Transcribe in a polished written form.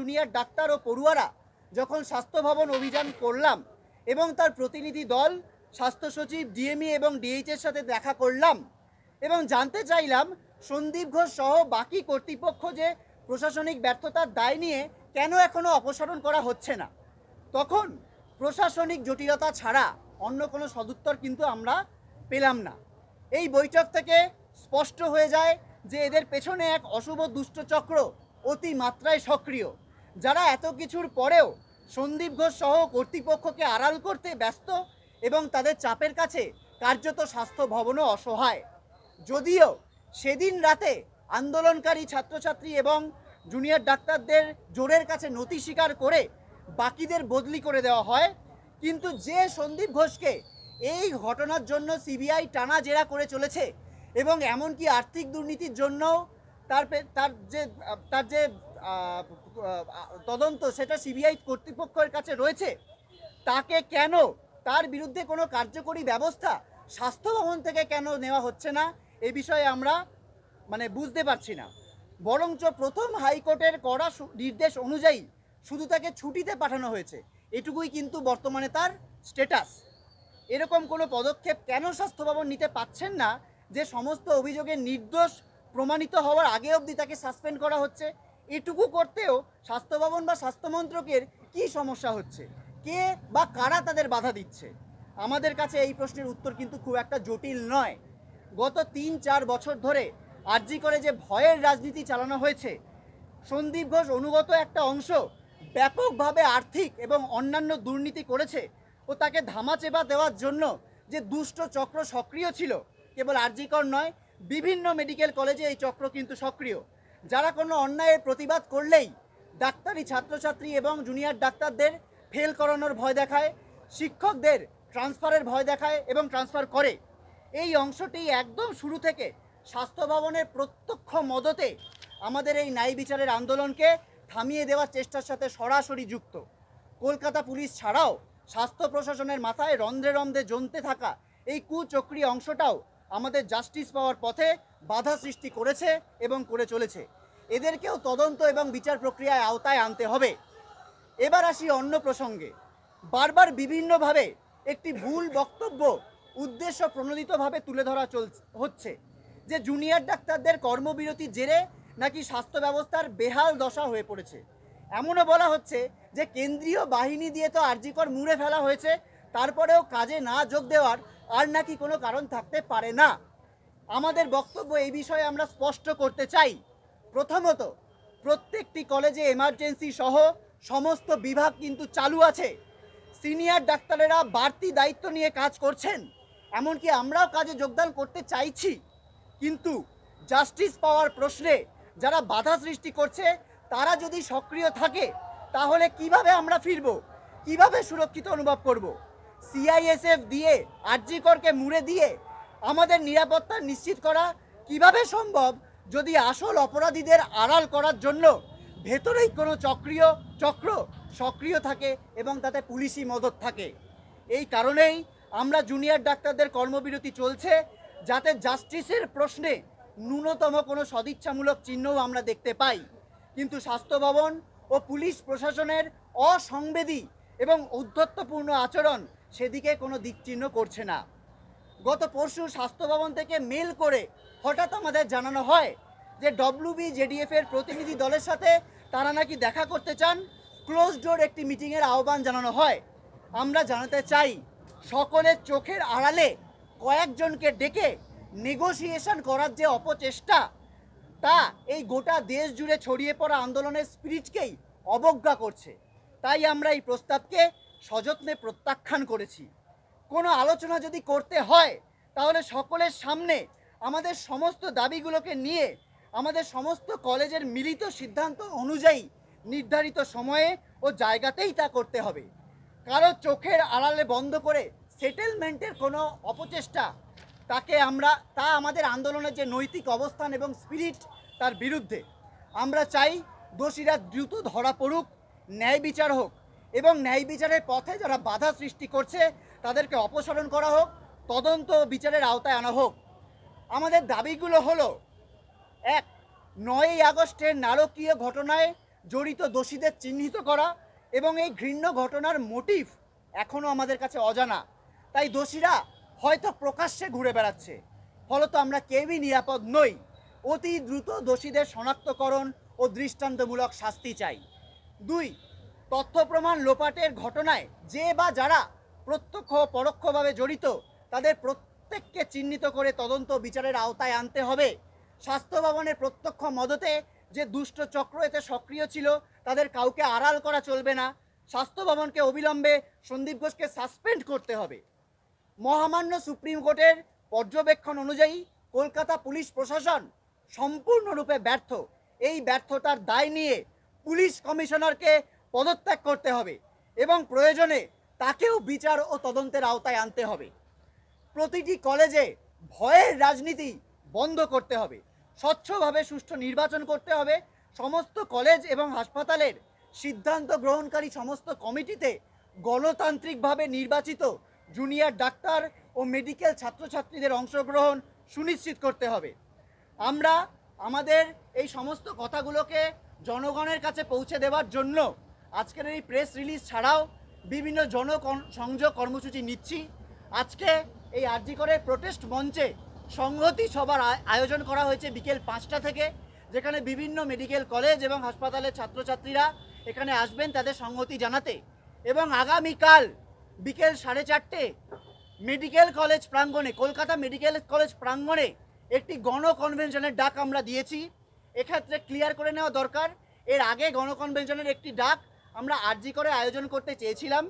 Junior doctor ও পড়ুয়ারা যখন স্বাস্থ্য ভবন অভিযান করলাম এবং তার প্রতিনিধি দল স্বাস্থ্য সচিব, ডিএমই এবং ডিএইচের সাথে দেখা করলাম এবং জানতে চাইলাম সন্দীপ ঘোষ সহ বাকি কর্তৃপক্ষ যে প্রশাসনিক ব্যর্থতার দায় নিয়ে কেন এখনও অপসারণ করা হচ্ছে না, তখন প্রশাসনিক জটিলতা ছাড়া অন্য কোনো সদুত্তর কিন্তু আমরা পেলাম না। এই বৈঠক থেকে স্পষ্ট হয়ে যায় যে এদের পেছনে এক অশুভ দুষ্ট চক্র অতি মাত্রায় সক্রিয়, যারা এত কিছুর পরেও সন্দীপ ঘোষ সহ কর্তৃপক্ষকে আড়াল করতে ব্যস্ত এবং তাদের চাপের কাছে কার্যত স্বাস্থ্য ভবনও অসহায়। যদিও সেদিন রাতে আন্দোলনকারী ছাত্রছাত্রী এবং জুনিয়র ডাক্তারদের জোরের কাছে নতি স্বীকার করে বাকিদের বদলি করে দেওয়া হয়, কিন্তু যে সন্দীপ ঘোষকে এই ঘটনার জন্য সিবিআই টানা জেরা করে চলেছে এবং এমনকি আর্থিক দুর্নীতির জন্য তার যে তদন্ত সেটা সিবিআই কর্তৃপক্ষের কাছে রয়েছে, তাকে কেন তার বিরুদ্ধে কোনো কার্যকরী ব্যবস্থা স্বাস্থ্য ভবন থেকে কেন নেওয়া হচ্ছে না, এ বিষয়ে আমরা বুঝতে পারছি না। বরঞ্চ প্রথম হাইকোর্টের কড়া নির্দেশ অনুযায়ী শুধু তাকে ছুটিতে পাঠানো হয়েছে, এটুকুই কিন্তু বর্তমানে তার স্ট্যাটাস। এরকম কোনো পদক্ষেপ কেন স্বাস্থ্য ভবন নিতে পারছেন না যে সমস্ত অভিযোগে নির্দোষ প্রমাণিত হওয়ার আগে অবধি তাকে সাসপেন্ড করা হচ্ছে? এটুকু করতেও স্বাস্থ্য ভবন বা স্বাস্থ্য মন্ত্রকের কী সমস্যা হচ্ছে, কে বা কারা তাদের বাধা দিচ্ছে? আমাদের কাছে এই প্রশ্নের উত্তর কিন্তু খুব একটা জটিল নয়। গত ৩-৪ বছর ধরে আরজি করে যে ভয়ের রাজনীতি চালানো হয়েছে, সন্দীপ ঘোষ অনুগত একটা অংশ ব্যাপকভাবে আর্থিক এবং অন্যান্য দুর্নীতি করেছে ও তাকে ধামাচেপা দেওয়ার জন্য যে দুষ্ট চক্র সক্রিয় ছিল, কেবল আরজি কর নয়, বিভিন্ন মেডিকেল কলেজে এই চক্র কিন্তু সক্রিয়। যারা কোনো অন্যায়ের প্রতিবাদ করলেই ডাক্তারি ছাত্রছাত্রী এবং জুনিয়র ডাক্তারদের ফেল করানোর ভয় দেখায়, শিক্ষকদের ট্রান্সফারের ভয় দেখায় এবং ট্রান্সফার করে। এই অংশটি একদম শুরু থেকে স্বাস্থ্য ভবনের প্রত্যক্ষ মদতে আমাদের এই ন্যায় বিচারের আন্দোলনকে থামিয়ে দেওয়ার চেষ্টার সাথে সরাসরি যুক্ত। কলকাতা পুলিশ ছাড়াও স্বাস্থ্য প্রশাসনের মাথায় রন্ধ্রে রন্ধ্রে জমতে থাকা এই কুচক্রী অংশটাও আমাদের জাস্টিস পাওয়ার পথে বাধা সৃষ্টি করেছে এবং করে চলেছে। এদেরকেও তদন্ত এবং বিচার প্রক্রিয়ায় আওতায় আনতে হবে। এবার আসি অন্য প্রসঙ্গে। বারবার বিভিন্নভাবে একটি ভুল বক্তব্য উদ্দেশ্য প্রণোদিতভাবে তুলে ধরা হচ্ছে যে জুনিয়র ডাক্তারদের কর্মবিরতির জেরে নাকি স্বাস্থ্য ব্যবস্থার বেহাল দশা হয়ে পড়েছে। এমনও বলা হচ্ছে যে কেন্দ্রীয় বাহিনী দিয়ে তো আরজি কর মুড়ে ফেলা হয়েছে, তারপরেও কাজে না যোগ দেওয়ার আর নাকি কোনো কারণ থাকতে পারে না। আমাদের বক্তব্য এই বিষয়ে আমরা স্পষ্ট করতে চাই। প্রথমত, প্রত্যেকটি কলেজে এমার্জেন্সি সহ সমস্ত বিভাগ কিন্তু চালু আছে। সিনিয়র ডাক্তারেরা বাড়তি দায়িত্ব নিয়ে কাজ করছেন, এমনকি আমরাও কাজে যোগদান করতে চাইছি। কিন্তু জাস্টিস পাওয়ার প্রশ্নে যারা বাধা সৃষ্টি করছে তারা যদি সক্রিয় থাকে, তাহলে কিভাবে আমরা ফিরব, কিভাবে সুরক্ষিত অনুভব করব? সিআইএসএফ দিয়ে আরজি করকে মুড়ে দিয়ে আমাদের নিরাপত্তা নিশ্চিত করা কিভাবে সম্ভব যদি আসল অপরাধীদের আড়াল করার জন্য ভেতরেই কোনো চক্র সক্রিয় থাকে এবং তাতে পুলিশি মদত থাকে? এই কারণেই আমরা জুনিয়র ডাক্তারদের কর্মবিরতি চলছে, যাতে জাস্টিসের প্রশ্নে ন্যূনতম কোনো সদিচ্ছামূলক চিহ্নও আমরা দেখতে পাই। কিন্তু স্বাস্থ্য ভবন ও পুলিশ প্রশাসনের অসংবেদী এবং ঔদ্ধত্যপূর্ণ আচরণ সেদিকে কোনো দিকচিহ্ন করছে না। গত পরশু স্বাস্থ্য ভবন থেকে মেল করে হঠাৎ আমাদের জানানো হয় যে WBJDF-এর প্রতিনিধি দলের সাথে তারা নাকি দেখা করতে চান। ক্লোজ ডোর একটি মিটিংয়ের আহ্বান জানানো হয়। আমরা জানাতে চাই, সকলের চোখের আড়ালে কয়েকজনকে ডেকে নেগোসিয়েশন করার যে অপচেষ্টা, তা এই গোটা দেশ জুড়ে ছড়িয়ে পড়া আন্দোলনের স্পিরিটকেই অবজ্ঞা করছে। তাই আমরা এই প্রস্তাবকে সযত্নে প্রত্যাখ্যান করেছি। কোনো আলোচনা যদি করতে হয়, তাহলে সকলের সামনে আমাদের সমস্ত দাবিগুলোকে নিয়ে আমাদের সমস্ত কলেজের মিলিত সিদ্ধান্ত অনুযায়ী নির্ধারিত সময়ে ও জায়গাতেই তা করতে হবে। কারো চোখের আড়ালে বন্ধ করে সেটেলমেন্টের কোনো অপচেষ্টা, তা আমাদের আন্দোলনের যে নৈতিক অবস্থান এবং স্পিরিট, তার বিরুদ্ধে। আমরা চাই দোষীরা দ্রুত ধরা পড়ুক, ন্যায় বিচার হোক এবং ন্যায় বিচারের পথে যারা বাধা সৃষ্টি করছে তাদেরকে অপসারণ করা হোক, তদন্ত ও বিচারের আওতায় আনা হোক। আমাদের দাবিগুলো হলো: ১, ৯ই আগস্টের নারকীয় ঘটনায় জড়িত দোষীদের চিহ্নিত করা এবং এই ঘৃণ্য ঘটনার মোটিভ এখনও আমাদের কাছে অজানা। তাই দোষীরা হয়তো প্রকাশ্যে ঘুরে বেড়াচ্ছে, ফলত আমরা কেউই নিরাপদ নই। অতি দ্রুত দোষীদের শনাক্তকরণ ও দৃষ্টান্তমূলক শাস্তি চাই। 2, তথ্য প্রমাণ লোপাটের ঘটনায় যে বা যারা প্রত্যক্ষ ও পরোক্ষভাবে জড়িত তাদের প্রত্যেককে চিহ্নিত করে তদন্ত বিচারের আওতায় আনতে হবে। স্বাস্থ্য ভবনের প্রত্যক্ষ মদতে যে দুষ্ট চক্র এতে সক্রিয় ছিল তাদের কাউকে আড়াল করা চলবে না। স্বাস্থ্য ভবনকে অবিলম্বে সন্দীপ ঘোষকে সাসপেন্ড করতে হবে। মহামান্য সুপ্রিম কোর্টের পর্যবেক্ষণ অনুযায়ী কলকাতা পুলিশ প্রশাসন সম্পূর্ণরূপে ব্যর্থ। এই ব্যর্থতার দায় নিয়ে পুলিশ কমিশনারকে পদত্যাগ করতে হবে এবং প্রয়োজনে তাকেও বিচার ও তদন্তের আওতায় আনতে হবে। প্রতিটি কলেজে ভয়ের রাজনীতি বন্ধ করতে হবে। স্বচ্ছভাবে সুষ্ঠু নির্বাচন করতে হবে। সমস্ত কলেজ এবং হাসপাতালের সিদ্ধান্ত গ্রহণকারী সমস্ত কমিটিতে গণতান্ত্রিকভাবে নির্বাচিত জুনিয়র ডাক্তার ও মেডিকেল ছাত্রছাত্রীদের অংশগ্রহণ সুনিশ্চিত করতে হবে। আমরা আমাদের এই সমস্ত কথাগুলোকে জনগণের কাছে পৌঁছে দেওয়ার জন্য আজকের এই প্রেস রিলিজ ছাড়াও বিভিন্ন জনসংযোগ কর্মসূচি নিচ্ছি। আজকে এই আরজি করে প্রোটেস্ট মঞ্চে সংহতি সভার আয়োজন করা হয়েছে বিকেল 5টা থেকে, যেখানে বিভিন্ন মেডিকেল কলেজ এবং হাসপাতালের ছাত্রছাত্রীরা এখানে আসবেন তাদের সংহতি জানাতে। এবং আগামীকাল বিকেল 4:30 মেডিকেল কলেজ প্রাঙ্গণে, কলকাতা মেডিকেল কলেজ প্রাঙ্গণে একটি গণকনভেনশনের ডাক আমরা দিয়েছি। এক্ষেত্রে ক্লিয়ার করে নেওয়া দরকার, এর আগে গণকনভেনশনের একটি ডাক আমরা আরজি করে আয়োজন করতে চেয়েছিলাম,